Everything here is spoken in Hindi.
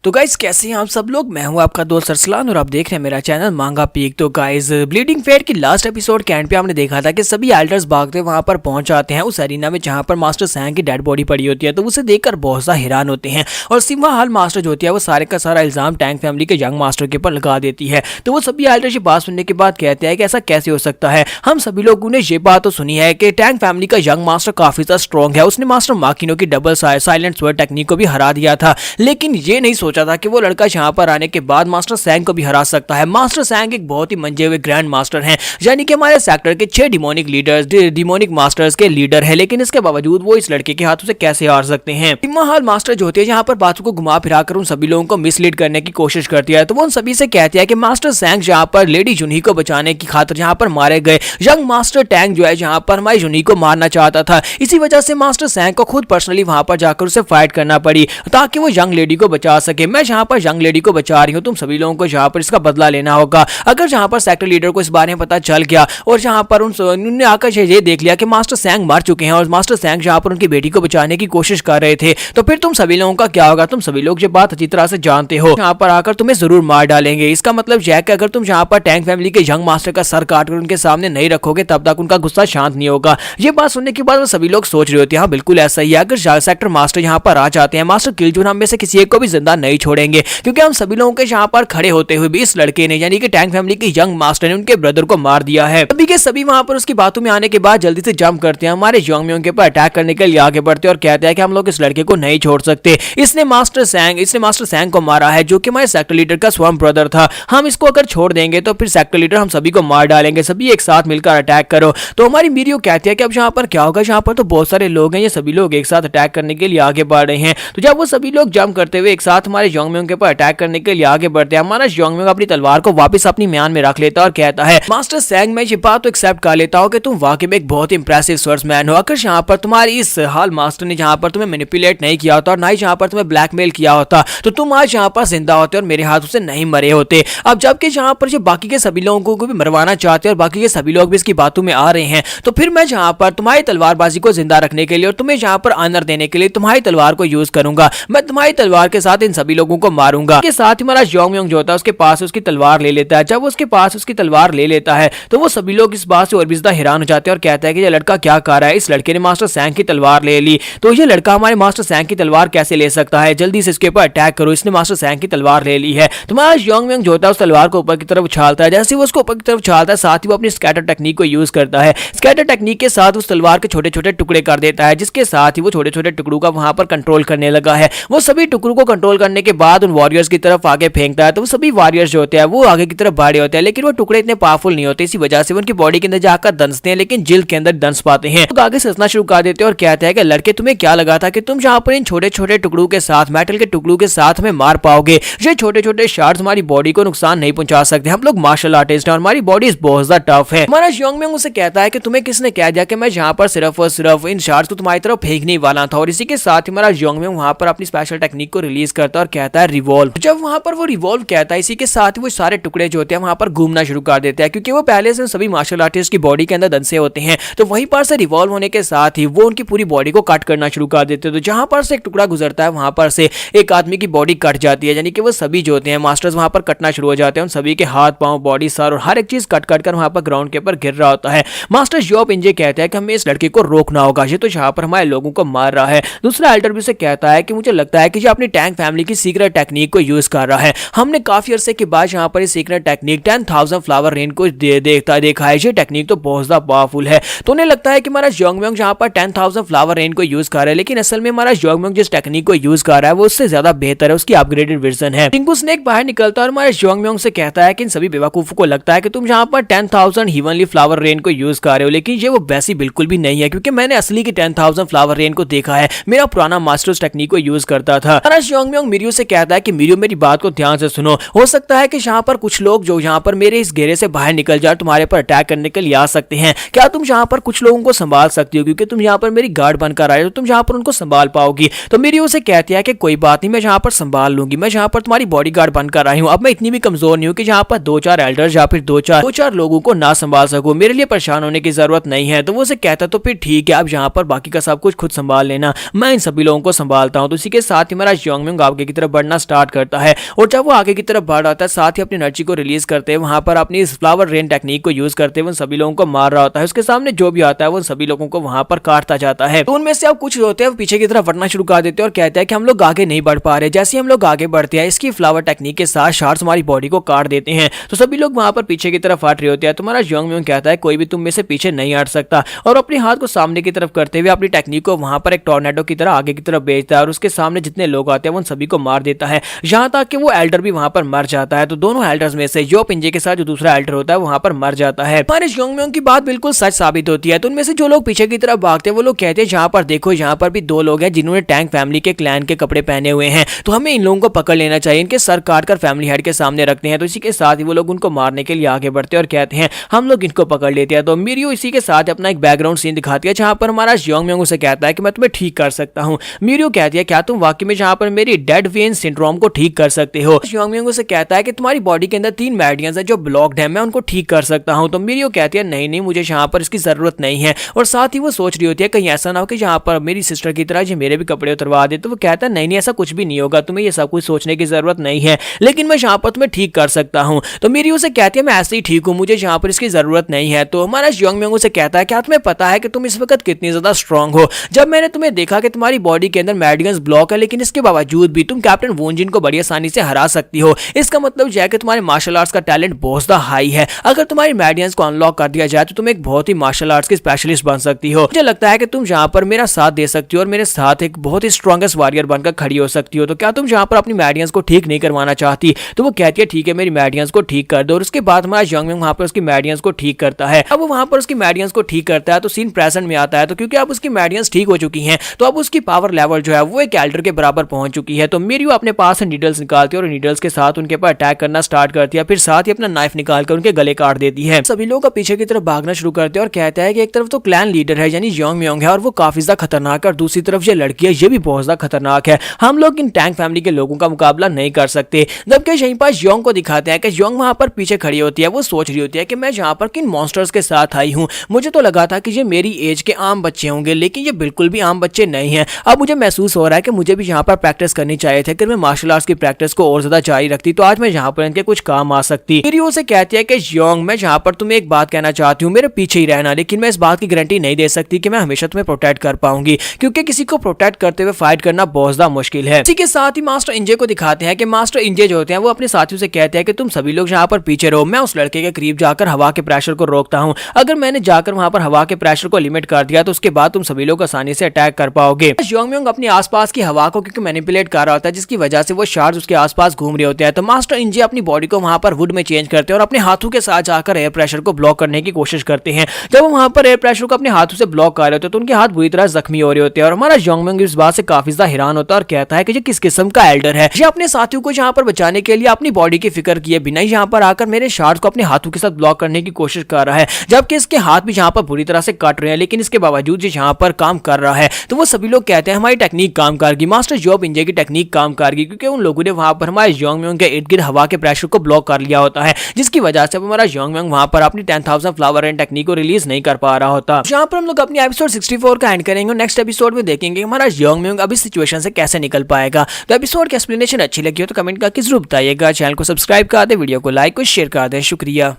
तो गाइस कैसे हैं आप सब लोग। मैं हूं आपका दोस्त अरसलान और आप देख रहे हैं मेरा चैनल मांगा पीक। तो गाइस ब्लीडिंग फेट की लास्ट एपिसोड के एंड पे हमने देखा था कि सभी एल्डर्स भागते वहां पर पहुंच जाते हैं उस एरिना में जहां पर मास्टर सैंग की डेड बॉडी पड़ी होती है। तो उसे देखकर बहुत सा हैरान होते हैं और सिम्हा हाल मास्टर जो होती है वो सारे का सारा इल्जाम टैंक फैमिली के यंग मास्टर के ऊपर लगा देती है। तो वो सभी एल्डर्स ये बात सुनने के बाद कहते हैं कि ऐसा कैसे हो सकता है। हम सभी लोगों ने ये बात तो सुनी है कि टैंक फैमिली का यंग मास्टर काफी ज्यादा स्ट्रॉन्ग है, उसने मास्टर माकिनो की डबल साइलेंट स्वर्ड टेक्निक को भी हरा दिया था, लेकिन ये नहीं सोचा था कि वो लड़का यहाँ पर आने के बाद मास्टर सैंग को भी हरा सकता है। मास्टर सैंग एक बहुत ही मंजे हुए ग्रैंड मास्टर हैं, यानी कि हमारे सेक्टर के 6 डिमोनिक मास्टर्स के लीडर है, लेकिन इसके बावजूद वो इस लड़के के हाथों से कैसे हार सकते हैं। सिम्हा हाल मास्टर जो होती है यहाँ पर बातों को घुमा फिरा कर उन सभी लोगों को मिसलीड करने की कोशिश करती है। तो वो उन सभी से कहती है कि मास्टर सैंग यहाँ पर लेडी जुनी को बचाने की खातिर यहाँ पर मारे गए, यंग मास्टर टैंक जो है यहाँ पर हमारी जुनी को मारना चाहता था। इसी वजह से मास्टर सैंग को खुद पर्सनली वहां पर जाकर उसे फाइट करना पड़ी ताकि वो यंग लेडी को बचा सके। मैं यहाँ पर यंग लेडी को बचा रही हूँ, तुम सभी लोगों को यहाँ पर इसका बदला लेना होगा। अगर यहाँ पर सेक्टर लीडर को इस बारे में पता चल गया और यहाँ पर उन्होंने आकर ये देख लिया कि मास्टर सैंग मर चुके हैं और मास्टर सैंग यहाँ पर उनकी बेटी को बचाने की कोशिश कर रहे थे, तो फिर तुम सभी लोगों का क्या होगा। तुम सभी लोग ये बात अच्छी तरह से जानते हो, यहाँ पर आकर तुम्हें जरूर मार डालेंगे। इसका मतलब यह है कि अगर तुम यहाँ पर टैंक फैमिली के यंग मास्टर का सर काटकर उनके सामने नहीं रखोगे तब तक उनका गुस्सा शांत नहीं होगा। ये बात सुनने के बाद वो सभी लोग सोच रहे होते हैं हाँ बिल्कुल ऐसा ही है। अगर सेक्टर मास्टर यहाँ पर आ जाते हैं, मास्टर किलजून हम में से किसी एक को भी जिंदा नहीं छोड़ेंगे, क्योंकि हम सभी लोगों के यहाँ पर खड़े होते हुए भी इस लड़के ने यानी कि टैंक फैमिली के यंग मास्टर ने उनके ब्रदर को मार दिया है। सभी के सभी वहां पर उसकी बातों में आने के बाद जल्दी से जंप करते हैं, हमारे योंगम्योंग के ऊपर अटैक करने के लिए आगे बढ़ते हैं और कहते हैं कि हम लोग इस लड़के को नहीं छोड़ सकते। इसने मास्टर सैंग को मारा है जो कि हमारे सेक्टर लीडर का स्वयं ब्रदर था। हम इसको अगर छोड़ देंगे तो फिर सेक्टर लीडर हम सभी को मार डालेंगे, सभी एक साथ मिलकर अटैक करो। तो हमारी मीरियो कहती है कि अब यहाँ पर क्या होगा, यहाँ पर तो बहुत सारे लोग हैं, ये सभी लोग एक साथ अटैक करने के लिए आगे बढ़ रहे हैं। तो जब वो सभी लोग जंप करते हुए एक साथ हमारे योंगम्योंग के ऊपर अटैक करने के लिए आगे बढ़ते हैं, हमारा योंगम्योंग अपनी तलवार को वापस अपनी म्यान में रख लेता है और कहता है मास्टर सैंग मैं ये बात तो एक्सेप्ट कर लेता हूँ कि तुम वाकई में एक बहुत इंप्रेसिव स्वर्ड्समैन हो। अगर यहाँ पर तुम्हारी इस हाल मास्टर ने जहाँ पर तुम्हें मैनिपुलेट नहीं किया होता और ना ही जहाँ पर तुम्हें ब्लैकमेल किया होता तो तुम आज यहाँ पर जिंदा होते और मेरे हाथों से नहीं मरे होते। अब जबकि यहाँ पर जो बाकी के सभी लोगों को भी मरवाना चाहते हैं और बाकी के सभी लोग भी इसकी बातों में आ रहे हैं, तो फिर मैं जहाँ पर तुम्हारी तलवारबाजी को जिंदा रखने के लिए और तुम्हें यहाँ पर ऑनर देने के लिए तुम्हारी तलवार को यूज करूंगा। मैं तुम्हारी तलवार के साथ इन सभी लोगों को मारूंगा। के साथ ही हमारा योंगम्योंग जो होता है उसके पास उसकी तलवार ले लेता है। जब उसके पास उसकी तलवार ले लेता है तो वो सभी लोग इस बात से और भी ज्यादा हैरान हो जाते हैं और कहता है कि ये लड़का क्या कर रहा है, इस लड़के ने मास्टर सैंग की तलवार ले ली, तो ये लड़का हमारे मास्टर सैंग की तलवार कैसे ले सकता है, जल्दी से इसके ऊपर अटैक करो, इसने मास्टर सैंग की तलवार ले ली है। तो हमारा योंगम्योंग जो होता है उस तलवार को ऊपर की तरफ उछालता है। जैसे वो उसको ऊपर की तरफ उछालता है साथ ही वो अपनी स्कैटर टेक्निक को यूज करता है। स्कैटर टेक्निक के साथ उस तलवार के छोटे छोटे टुकड़े कर देता है, जिसके साथ ही वो छोटे छोटे टुकड़ों का वहां पर कंट्रोल करने लगा है। वो सभी टुकड़ों को कंट्रोल करने के बाद उन वॉरियर्स की तरफ आगे फेंकता है। तो वो सभी वॉरियर्स जो होते हैं वो आगे की तरफ भाड़े होते हैं, लेकिन वो टुकड़े इतने पावरफुल नहीं होते, इसी वजह से उनकी बॉडी के अंदर जाकर दंसते हैं, लेकिन जिल्द के अंदर दंस पाते हैं। तो आगे सजना शुरू कर देते हैं और कहते हैं कि लड़के तुम्हें क्या लगा था कि तुम जहां पर इन छोटे छोटे टुकड़ों के साथ मेटल के टुकड़ों के साथ हमें मार पाओगे। ये छोटे छोटे शार्ट्स हमारी बॉडी को नुकसान नहीं पहुंचा सकते, हम लोग मार्शल आर्टिस्ट हैं और हमारी बॉडी बहुत ज्यादा टफ है। हमारा योंगम्योंग उसे कहता है कि तुम्हें किसने कह दिया कि मैं यहाँ पर सिर्फ और सिर्फ इन शार्ट्स को तुम्हारी तरफ फेंकने वाला था। और इसी के साथ ही हमारा योंगम्योंग वहां पर अपनी स्पेशल टेक्निक को रिलीज करता है और कहता है रिवॉल्व। जब वहां पर वो रिवॉल्व कहता है इसी के साथ ही वो सारे टुकड़े जो होते हैं वहां पर घूमना शुरू कर देते हैं, क्योंकि वो पहले से सभी मार्शल आर्टिस्ट की बॉडी के अंदर दंसे होते हैं। तो वहीं पर से रिवॉल्व होने के साथ ही वो उनकी पूरी बॉडी को कट करना शुरू कर देते हैं। तो जहां पर से एक टुकड़ा गुजरता है वहां पर से एक आदमी की बॉडी कट जाती है, यानी कि वो सभी जो होते हैं मास्टर्स वहां पर कटना शुरू हो जाते हैं। उन सभी के हाथ पांव बॉडी सर और हर एक चीज कट कट कर वहां पर ग्राउंड के ऊपर गिर रहा होता है। मास्टर जॉब इंजे कहता है कि हमें इस लड़के को रोकना होगा, ये तो यहाँ पर हमारे लोगों को मार रहा है। दूसरा एल्डर भी उसे कहता है कि मुझे लगता है कि ये अपनी टैंक फैमिली की सीक्रेट टेक्निक को यूज कर रहा है। हमने काफी अरसे के बाद यहाँ पर सीक्रेट टेक्निक 10,000 फ्लावर रेन को देखा है। ये टेक्निक तो बहुत ज्यादा पावरफुल है। तो उन्हें लगता है कि हमारा योंगम्योंग यहाँ पर 10,000 फ्लावर रेन को यूज कर रहा है, लेकिन असल में हमारा योंगम्योंग जिस टेक्निक को यूज कर रहा है वो उससे ज्यादा बेहतर है, उसकी अपग्रेडेड वर्जन है। टिंकू स्नेक बाहर निकलता है और हमारे योंगम्योंग से कहता है कि इन सभी बेवकूफों को लगता है कि तुम यहाँ पर 10,000 हेवनली फ्लावर रेन को यूज कर रहे हो, लेकिन ये वो वैसी बिल्कुल भी नहीं है, क्योंकि मैंने असली की 10,000 फ्लावर रेन को देखा है। मेरा पुराना मास्टर उस टेक्निक को यूज करता था। योंगम्योंग मिरियो से कहता है कि मिरियो मेरी बात को ध्यान से सुनो, हो सकता है कि यहाँ पर कुछ लोग जो यहाँ पर मेरे इस घेरे से बाहर निकल जाए तुम्हारे पर अटैक करने के लिए आ सकते हैं। क्या तुम यहाँ पर कुछ लोगों को संभाल सकती हो, क्योंकि तुम यहाँ पर मेरी गार्ड बनकर आए हो, तुम यहाँ पर उनको संभाल पाओगी। तो मिरियो से कहती है कि कोई बात नहीं, मैं यहाँ पर संभाल लूंगी, मैं यहाँ पर तुम्हारी बॉडी गार्ड बनकर आई हूँ। अब मैं इतनी भी कमजोर नहीं हूँ कि यहाँ पर 2-4 एल्डर्स या फिर दो चार लोगों को ना संभाल सकूं, मेरे लिए परेशान होने की जरूरत नहीं है। तो वो उसे कहता तो फिर ठीक है, अब यहाँ पर बाकी का सब कुछ खुद संभाल लेना, मैं इन सभी लोगों को संभालता हूँ। तो इसी के साथ ही हमारा योंगम्योंग आगे की तरफ बढ़ना स्टार्ट करता है। और जब वो आगे की तरफ बढ़ रहा है साथ ही अपनी एनर्जी को रिलीज करते हैं वहां पर अपनी इस फ्लावर रेन टेक्निक को यूज करते हुए सभी लोगों को मार रहा होता है। उसके सामने जो भी आता है वो सभी लोगों को वहां पर काटता जाता है। तो उनमें से अब कुछ होते हैं वो पीछे की तरफ बढ़ना शुरू कर देते हैं और कहते हैं कि हम लोग आगे नहीं बढ़ पा रहे। जैसे हम लोग आगे बढ़ते हैं इसकी फ्लावर टेक्निक के साथ शार्ट्स हमारी बॉडी को काट देते हैं। तो सभी लोग वहां पर पीछे की तरफ हट रहे होते हैं। तुम्हारा योंग म्योंग कहता है कोई भी तुम में से पीछे नहीं हट सकता और अपने हाथ को सामने की तरफ करते हुए अपनी टेक्निक को वहां पर एक टॉर्नेडो की तरह आगे की तरफ भेजता है और उसके सामने जितने लोग आते हैं उन सभी को मार देता है, यहां तक कि वो एल्डर भी वहां पर मर जाता है। तो दोनों एल्डर्स में से जो पिंजे के साथ जो दूसरा एल्डर होता है वहां पर मर जाता है। हमारे योंग म्योंग की बात बिल्कुल सच साबित होती है। तो उनमें से जो लोग पीछे की तरफ भागते हैं वो लोग कहते हैं यहाँ पर देखो यहाँ पर भी दो लोग हैं जिन्होंने टैंक फैमिली के क्लैन के कपड़े पहने हुए हैं, तो हमें इन लोगों को पकड़ लेना चाहिए, इनके सर काटकर फैमिली हेड के सामने रखते हैं। तो इसी के साथ ही वो लोग उनको मारने के लिए आगे बढ़ते हैं और कहते हैं हम लोग इनको पकड़ लेते हैं। तो मिरियो इसी के साथ अपना एक बैकग्राउंड सीन दिखाती है जहां पर हमारा योंग म्योंग उसे कहता है कि मैं तुम्हें ठीक कर सकता हूं। मिरियो कहती है क्या तुम वाकई में जहां पर मेरी डेड वेन सिंड्रोम को ठीक कर सकते हो। योंग म्योंग उसे कहता है कि तुम्हारी बॉडी के अंदर 3 मेरिडियंस है जो ब्लॉक्ड है, मैं उनको ठीक कर सकता हूं। तो मिरियो कहती है नहीं नहीं मुझे यहाँ पर इसकी जरूरत नहीं है। और साथ ही वो सोच रही होती है कहीं ऐसा ना हो कि यहाँ पर मेरी सिस्टर की तरह जो मेरे भी कपड़े उतरवा दे। तो वो कहता है नहीं नहीं ऐसा कुछ भी नहीं होगा, तुम्हें ये सब कुछ सोचने की जरूरत नहीं है, लेकिन मैं यहाँ पर तुम्हें ठीक कर सकता हूँ। तो मिरियो से कहती है मैं ऐसे ही ठीक हूँ, मुझे यहाँ पर इसकी जरूरत नहीं है। तो हमारा योंग म्योंग से कहता है क्या तुम्हें पता है कि तुम इस वक्त कितनी ज्यादा स्ट्रांग हो। जब मैंने तुम्हें देखा कि तुम्हारी बॉडी के अंदर मेरिडियंस ब्लॉक है लेकिन इसके बावजूद भी तुम कैप्टन वोन जिन को बड़ी आसानी से हरा सकती हो, इसका मतलब यह है कि तुम्हारे मार्शल आर्ट्स का टैलेंट बहुत ज्यादा हाई है। अगर तुम्हारी मेरिडियंस को अनलॉक कर दिया जाए तो तुम एक बहुत ही मार्शल आर्ट्स की स्पेशलिस्ट बन सकती हो। मुझे लगता है कि तुम यहाँ पर मेरा साथ दे सकती हो और मेरे साथ एक बहुत ही स्ट्रॉन्गेस्ट वॉरियर बनकर खड़ी हो सकती हो। तो क्या तुम यहाँ पर अपनी मेरिडियंस को ठीक नहीं करवाना चाहती। तो वो कहती है ठीक है मेरी मेरिडियंस को ठीक कर दो। और उसके बाद हमारा योंग म्योंग वहां पर उसकी मेरिडियंस को ठीक करता है। अब वो वहां पर उसकी मेरिडियंस को ठीक करता है तो सीन प्रेजेंट में आता है। तो क्योंकि अब उसकी मेरिडियंस ठीक हो चुकी हैं तो अब उसकी पावर लेवल जो है वो एक एल्डर के बराबर पहुंच चुकी है। तो मिरियो अपने पास से नीडल्स निकालती है और नीडल्स के साथ उनके ऊपर अटैक करना स्टार्ट करती है, फिर साथ ही अपना नाइफ निकालकर उनके गले काट देती है। सभी लोग पीछे की तरफ भागना शुरू करते हैं और कहता है कि एक तरफ तो क्लैन लीडर है यानी योंग म्योंग है और वो काफी ज्यादा खतरनाक है और दूसरी तरफ ये लड़की है ये भी बहुत ज्यादा खतरनाक है, हम लोग इन टैंक फैमिली के लोगों का मुकाबला नहीं कर सकते। जबकि यहीं पर योंग को दिखाते हैं कि योंग वहां पर पीछे खड़ी होती है, वो सोच रही होती है कि मैं यहाँ पर किन मॉन्स्टर्स के साथ आई हूँ। मुझे तो लगा था कि ये मेरी एज के आम बच्चे होंगे लेकिन ये बिल्कुल भी आम बच्चे नहीं है। अब मुझे महसूस हो रहा है कि मुझे भी यहाँ पर प्रैक्टिस करनी चाहिए थी। अगर मैं मार्शल आर्ट्स की प्रैक्टिस को और ज्यादा जारी रखती तो आज मैं यहाँ पर इनके कुछ काम आ सकती। मिरियो से कहती है कि योंग मैं यहाँ पर तुम्हें एक बात कहना चाहती हूँ, मेरे पीछे ही रहना, लेकिन मैं इस बात की गारंटी नहीं दे सकती कि मैं हमेशा तुम्हें प्रोटेक्ट कर पाऊंगी क्योंकि किसी को प्रोटेक्ट करते हुए फाइट करना बहुत ज्यादा मुश्किल है। इसी के साथ ही मास्टर इंजे को दिखाते हैं कि मास्टर इंजे जो होते हैं वो अपने साथियों से कहते हैं कि तुम सभी लोग यहाँ पर पीछे रहो, मैं उस लड़के के करीब जाकर हवा के प्रेशर को रोकता हूँ। अगर मैंने जाकर वहां पर हवा के प्रेशर को लिमिट कर दिया तो उसके बाद तुम सभी लोग आसानी से अटैक कर पाओगे। योंग म्योंग अपने आसपास की हवा को क्योंकि मैनिपुलेट कर रहा होता है जिसकी वजह से वो शार्ड्स उसके आसपास घूम रहे होते हैं। तो मास्टर इंजे अपनी बॉडी को वहां पर वुड में चेंज करते हैं और अपने हाथों के साथ जाकर एयर प्रेशर को ब्लॉक करने की कोशिश करते हैं। जब वो वहां पर एयर प्रेशर को अपने हाथों से ब्लॉक कर रहे होते हैं तो उनके हाथ बुरी तरह जख्मी हो रहे होते हैं और हमारा योंग म्योंग इस बात से काफी ज्यादा हैरान होता है और कहता है कि ये किस किस्म का एल्डर है, ये अपने साथियों को यहाँ पर बचाने के लिए अपनी बॉडी की फिक्र किए बिना यहाँ पर आकर मेरे शार्ड्स को अपने हाथों के साथ ब्लॉक करने की कोशिश कर रहा है, जबकि इसके हाथ भी यहाँ पर बुरी तरह से कट रहे हैं लेकिन इसके बावजूद ये यहाँ पर काम कर रहा है। तो वो सभी लोग कहते हैं हमारी टेक्निक काम कर गई, मास्टर जॉब इंजे की टेक्निक काम कर गई क्योंकि उन लोगों ने वहां पर हमारे योंग म्योंग के इर्द गिर्द हवा के प्रेशर को ब्लॉक कर लिया होता है जिसकी वजह से हमारा योंग म्योंग वहां पर अपनी 10,000 फ्लावर एंड टेक्निक को रिलीज नहीं कर पा रहा होता। यहाँ पर हम लोग अपनी एपिसोड 64 का एंड करेंगे। नेक्स्ट एपिसोड में देखेंगे हमारा योंग म्योंग अब इस सिचुएशन से कैसे निकल पाएगा। तो एपिसोड की एक्सप्लेनेशन अच्छी लगी हो तो कमेंट करके जरूर बताइएगा। चैनल को सब्सक्राइब कर दे, वीडियो को लाइक और शेयर कर दे। शुक्रिया।